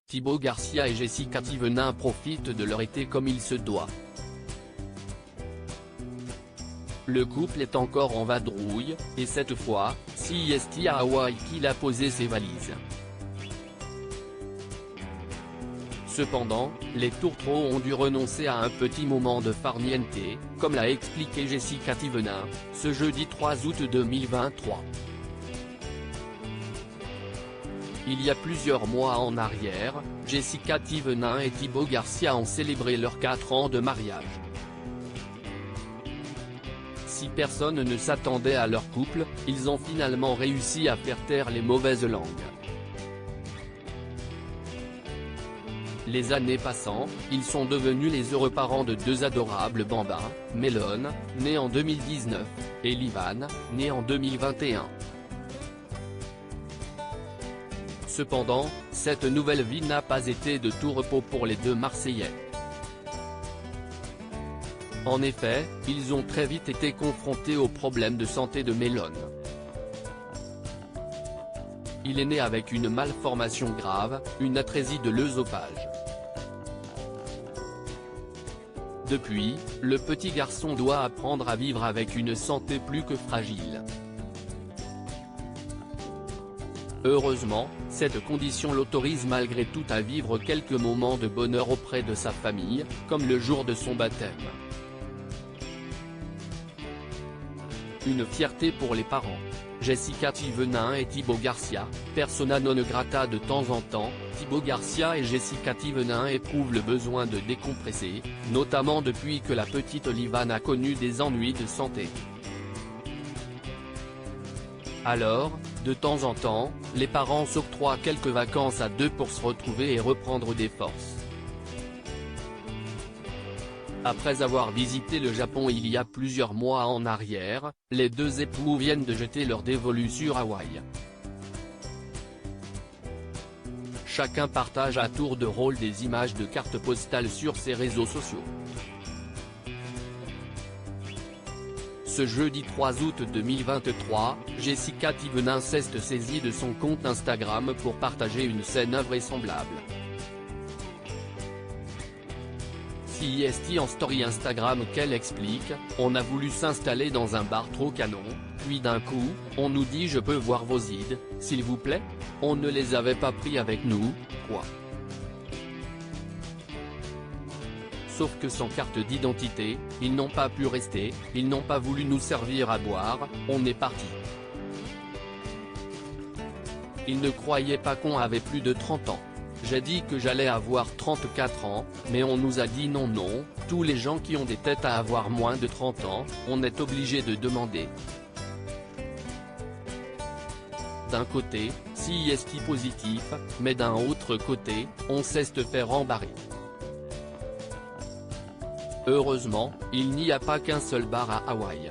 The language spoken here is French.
Thibaut Garcia et Jessica Thivenin profitent de leur été comme il se doit. Le couple est encore en vadrouille, et cette fois, c'est à Hawaï qu'il a posé ses valises. Cependant, les tourtereaux ont dû renoncer à un petit moment de farniente, comme l'a expliqué Jessica Thivenin, ce jeudi 3 août 2023. Il y a plusieurs mois en arrière, Jessica Thivenin et Thibaut Garcia ont célébré leurs 4 ans de mariage. Si personne ne s'attendait à leur couple, ils ont finalement réussi à faire taire les mauvaises langues. Les années passant, ils sont devenus les heureux parents de 2 adorables bambins, Melon, né en 2019, et Livan, né en 2021. Cependant, cette nouvelle vie n'a pas été de tout repos pour les 2 Marseillais. En effet, ils ont très vite été confrontés aux problèmes de santé de Melon. Il est né avec une malformation grave, une atrésie de l'œsophage. Depuis, le petit garçon doit apprendre à vivre avec une santé plus que fragile. Heureusement, cette condition l'autorise malgré tout à vivre quelques moments de bonheur auprès de sa famille, comme le jour de son baptême. Une fierté pour les parents. Jessica Thivenin et Thibaut Garcia, persona non grata de temps en temps, Thibaut Garcia et Jessica Thivenin éprouvent le besoin de décompresser, notamment depuis que la petite Livan a connu des ennuis de santé. Alors, de temps en temps, les parents s'octroient quelques vacances à 2 pour se retrouver et reprendre des forces. Après avoir visité le Japon il y a plusieurs mois en arrière, les 2 époux viennent de jeter leur dévolu sur Hawaï. Chacun partage à tour de rôle des images de cartes postales sur ses réseaux sociaux. Ce jeudi 3 août 2023, Jessica Thivenin s'est saisie de son compte Instagram pour partager une scène invraisemblable. C'est en story Instagram qu'elle explique, on a voulu s'installer dans un bar trop canon, puis d'un coup, on nous dit je peux voir vos ids, s'il vous plaît? On ne les avait pas pris avec nous, quoi. Sauf que sans carte d'identité, ils n'ont pas pu rester, ils n'ont pas voulu nous servir à boire, on est parti. Ils ne croyaient pas qu'on avait plus de 30 ans. J'ai dit que j'allais avoir 34 ans, mais on nous a dit non, tous les gens qui ont des têtes à avoir moins de 30 ans, on est obligé de demander. D'un côté, c'est positif, mais d'un autre côté, on sait se faire embarrer. Heureusement, il n'y a pas qu'un seul bar à Hawaï.